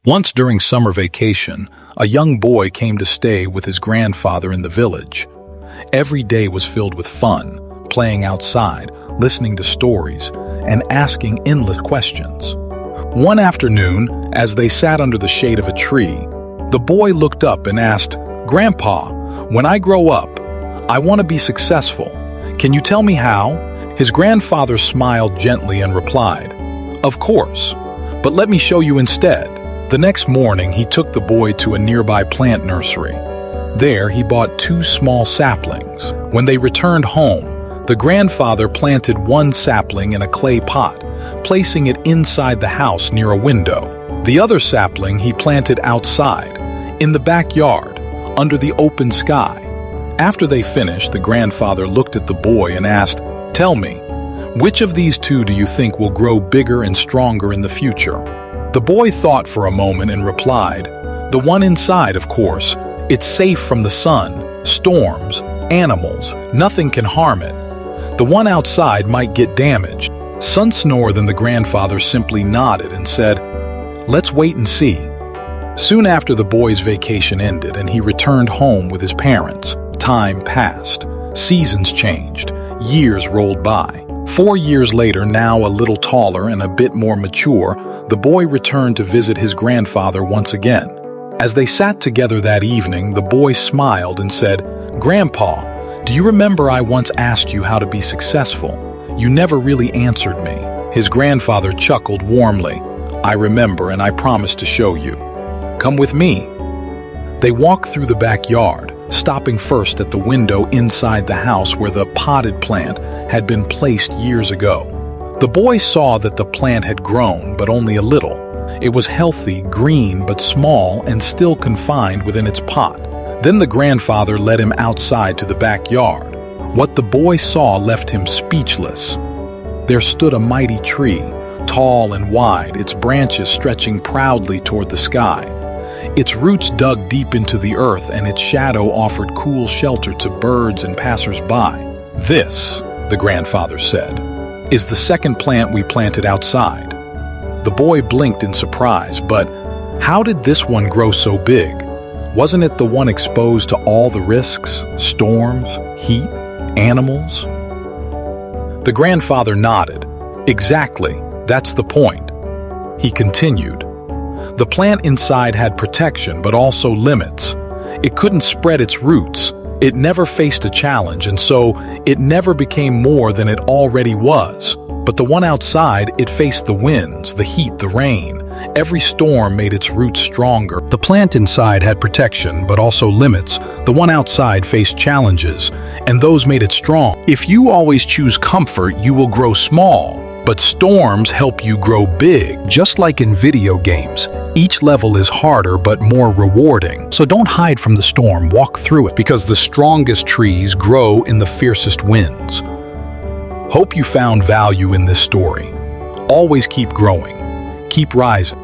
Once during summer vacation, a young boy came to stay with his grandfather in the village. Every day was filled with fun, playing outside, listening to stories, and asking endless questions. One afternoon, as they sat under the shade of a tree, the boy looked up and asked, "Grandpa, when I grow up, I want to be successful. Can you tell me how?" His grandfather smiled gently and replied, "Of course, but let me show you instead." The next morning, he took the boy to a nearby plant nursery. There, he bought 2 small saplings. When they returned home, the grandfather planted one sapling in a clay pot, placing it inside the house near a window. The other sapling he planted outside, in the backyard, under the open sky. After they finished, the grandfather looked at the boy and asked, "Tell me, which of these 2 do you think will grow bigger and stronger in the future?" The boy thought for a moment and replied, "The one inside, of course. It's safe from the sun, storms, animals. Nothing can harm it. The one outside might get damaged." More than the grandfather simply nodded and said, "Let's wait and see." Soon after, the boy's vacation ended and he returned home with his parents. Time passed. Seasons changed. Years rolled by. 4 years later, now a little taller and a bit more mature, the boy returned to visit his grandfather once again. As they sat together that evening, the boy smiled and said, "Grandpa, do you remember I once asked you how to be successful? You never really answered me." His grandfather chuckled warmly. "I remember, and I promise to show you. Come with me." They walked through the backyard, stopping first at the window inside the house where the potted plant had been placed years ago. The boy saw that the plant had grown, but only a little. It was healthy, green, but small and still confined within its pot. Then the grandfather led him outside to the backyard. What the boy saw left him speechless. There stood a mighty tree, tall and wide, its branches stretching proudly toward the sky. Its roots dug deep into the earth, and its shadow offered cool shelter to birds and passers-by. "This," the grandfather said, "is the second plant we planted outside." The boy blinked in surprise, but how did this one grow so big? Wasn't it the one exposed to all the risks, storms, heat, animals? The grandfather nodded. "Exactly, that's the point." He continued, "The plant inside had protection, but also limits. It couldn't spread its roots. It never faced a challenge, and so it never became more than it already was. But the one outside, it faced the winds, the heat, the rain. Every storm made its roots stronger. The plant inside had protection, but also limits. The one outside faced challenges, and those made it strong. If you always choose comfort, you will grow small. But storms help you grow big. Just like in video games, each level is harder but more rewarding. So don't hide from the storm, walk through it, because the strongest trees grow in the fiercest winds." Hope you found value in this story. Always keep growing, keep rising.